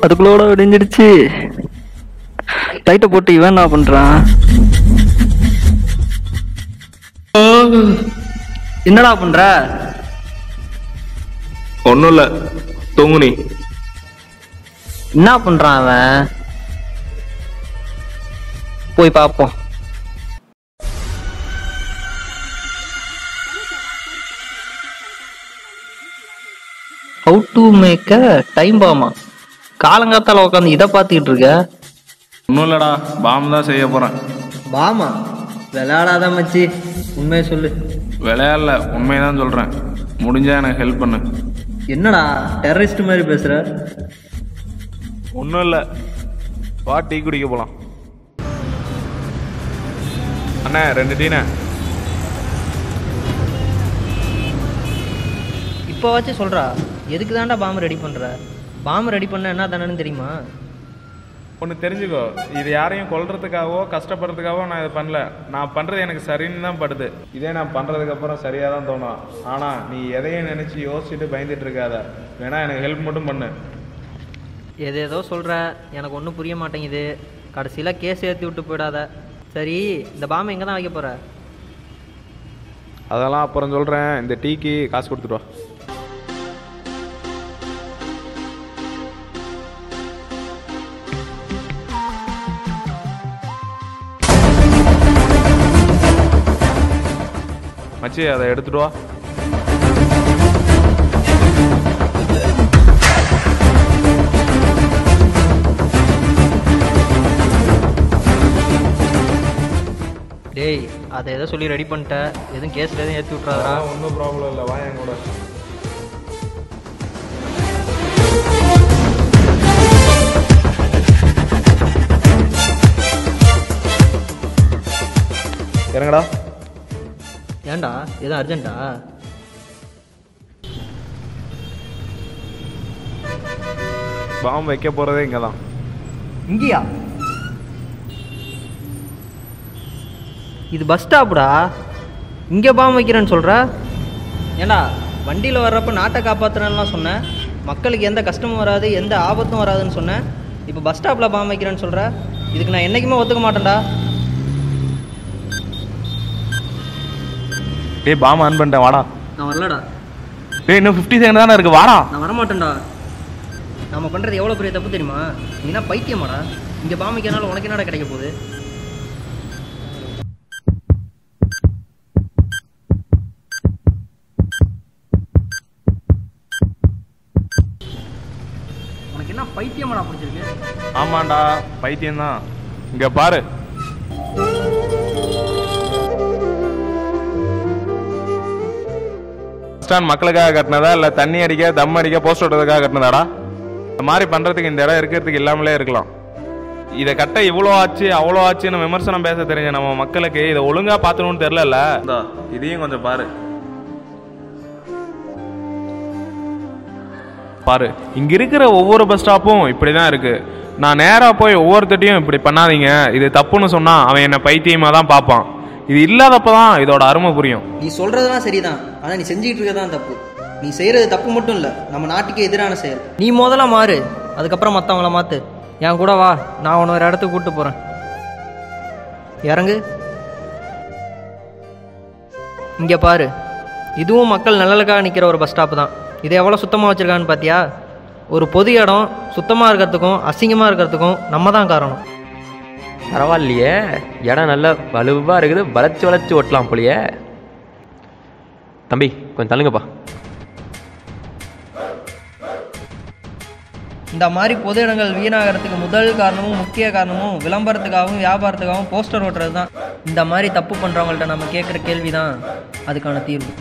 அதுக்குள்ளோட விடிஞ்சிடுச்சு. லைட்டை போட்டு இவன் என்ன பண்றான்? என்னடா பண்ற? ஒன்றும் இல்லை, தூங்கு நீ. என்ன பண்றான் அவன்? போய் பார்ப்போம். How to make a time bomb? காலங்காத்தால உட்காந்து இதை பார்த்துக்கிட்டு இருக்க? ஒன்றும் இல்லைடா, பாம்பு தான் செய்ய போகிறேன். பாமா? விளையாடாத மச்சி, உண்மையை சொல்லு. விளையாடல, உண்மையதான் சொல்கிறேன். முடிஞ்சா எனக்கு ஹெல்ப் பண்ணு. என்னடா டெரரிஸ்ட் மாதிரி பேசுற? ஒன்றும் இல்லை, வா டீ குடிக்க போகலாம். அண்ணே 2 டீண்ணே. இப்போ வச்சு சொல்றா, எதுக்கு தாண்டா பாம்பு ரெடி பண்ற? பாம்பு ரெடி பண்ண என்ன தானேன்னு தெரியுமா? ஒன்று தெரிஞ்சுக்கோ, இது யாரையும் கொல்றதுக்காகவோ கஷ்டப்படுறதுக்காகவோ நான் இதை பண்ணல. நான் பண்ணுறது எனக்கு சரின்னு தான் படுது. இதே நான் பண்ணுறதுக்கப்புறம் சரியாக தான் தோணும். ஆனால் நீ எதையும் நினச்சி யோசிச்சுட்டு பயந்துட்டு இருக்காத. வேணா எனக்கு ஹெல்ப் மட்டும் பண்ணு. ஏதேதோ சொல்ற, எனக்கு ஒன்றும் புரிய மாட்டேங்குது. கடைசியில் கேஸ் ஏற்றி விட்டு போயிடாத. சரி, இந்த பாம்பு எங்கே தான் வைக்க போற? அதெல்லாம் அப்புறம் சொல்கிறேன். இந்த டீக்கு காசு கொடுத்துட்டு வா. மச்சி, அதை எடுத்துட்டு வா. டேய், அதை எதோ சொல்லி ரெடி பண்ணிட்ட, எதுவும் கேஸில் எதுவும் ஏற்றி விட்றாதா? ஒன்றும் ப்ராப்ளம் இல்லை, வா என் கூட. இறங்கடா. ஏன்டா, எதுவும் அர்ஜென்ட்டா? பாம்பு வைக்க போகிறதே இங்கே தான். இங்கேயா? இது பஸ் ஸ்டாப்புடா. இங்கே பாம்பு வைக்கிறேன்னு சொல்கிற? ஏண்டா, வண்டியில் வர்றப்ப நாட்டை காப்பாற்றுறேன்லாம் சொன்னேன். மக்களுக்கு எந்த கஷ்டமும் வராது, எந்த ஆபத்தும் வராதுன்னு சொன்னேன். இப்போ பஸ் ஸ்டாப்பில் பாம்பு வைக்கிறேன்னு சொல்கிற? இதுக்கு நான் என்றைக்குமே ஒத்துக்க மாட்டேன்டா. டேய், பாம்பு ஆன் பண்ணிட்டேன், வாடா. நான் வரலடா. டேய், இன்னும் 50 செகண்ட் தானே இருக்கு, வாடா. நான் வரமாட்டேன்டா. நம்ம பண்ணுறது எவ்வளோ பெரிய தப்பு தெரியுமா? நீனா பைத்தியமாடா. இங்கே பாம்பு வைக்கிறனால உனக்கு என்னடா கிடைக்க போகுது? உனக்கு என்ன பைத்தியமாடா பிடிச்சிருக்கு? ஆமாண்டா, பைத்தியம்தான். இங்க பாரு. மக்களுக்காக கட்டினதா இல்ல தண்ணி அடிக்க தம் அடிக்க போஸ்ட் ஓட்டுறதுக்காக கட்டினதாடா? இந்த மாதிரி பண்றதுக்கு இந்த இடம் இருக்கிறதுக்கு இல்லாமலே இருக்கலாம். இதை கட்ட இவ்வளோ ஆச்சு அவ்வளோ ஆச்சுன்னு விமர்சனம் பேச தெரிஞ்ச நம்ம மக்களுக்கு இதை ஒழுங்கா பார்த்துணும்னு தெரியல. இதையும் கொஞ்சம் பாரு. பாரு, இங்க இருக்கிற ஒவ்வொரு பஸ் ஸ்டாப்பும் இப்படிதான் இருக்கு. நான் நேரா போய் ஒவ்வொருத்தையும் இப்படி பண்ணாதீங்க, இது தப்புன்னு சொன்னா அவன் என்ன பைத்தியமா தான் பார்ப்பான். இது இல்லாதப்பதான் இதோட அருமை புரியும். நீ சொல்றதெல்லாம் சரிதான், ஆனா நீ செஞ்சுட்டு இருக்கதான் தப்பு. நீ செய்யறது தப்பு மட்டும் இல்ல, நம்ம நாட்டுக்கே எதிரான செயல். நீ முதல்ல மாறு, அதுக்கப்புறம் மற்றவங்கள மாத்து. என் கூட வா, நான் உன்ன ஒரு இடத்துக்கு கூப்பிட்டு போறேன். இறங்கு. இங்க பாரு, இதுவும் மக்கள் நல்லலுக்காக நிற்கிற ஒரு பஸ் ஸ்டாப் தான். இதை எவ்வளோ சுத்தமாக வச்சுருக்கான்னு பார்த்தியா? ஒரு பொது இடம் சுத்தமாக இருக்கிறதுக்கும் அசிங்கமாக இருக்கிறதுக்கும் நம்ம தான் காரணம். பரவாயில்லையே, இடம் நல்லா வலுவாக இருக்குது, வளைச்சி வளைச்சி ஓட்டலாம் போலியே. தம்பி கொஞ்சம் தள்ளுங்கப்பா. இந்த மாதிரி பொது இடங்கள் வீணாகிறதுக்கு முதல் காரணமும் முக்கிய காரணமும் விளம்பரத்துக்காகவும் வியாபாரத்துக்காகவும் போஸ்டர் ஓட்டுறது தான். இந்த மாதிரி தப்பு பண்ணுறவங்கள்ட்ட நம்ம கேட்குற கேள்வி தான் அதுக்கான தீர்வு.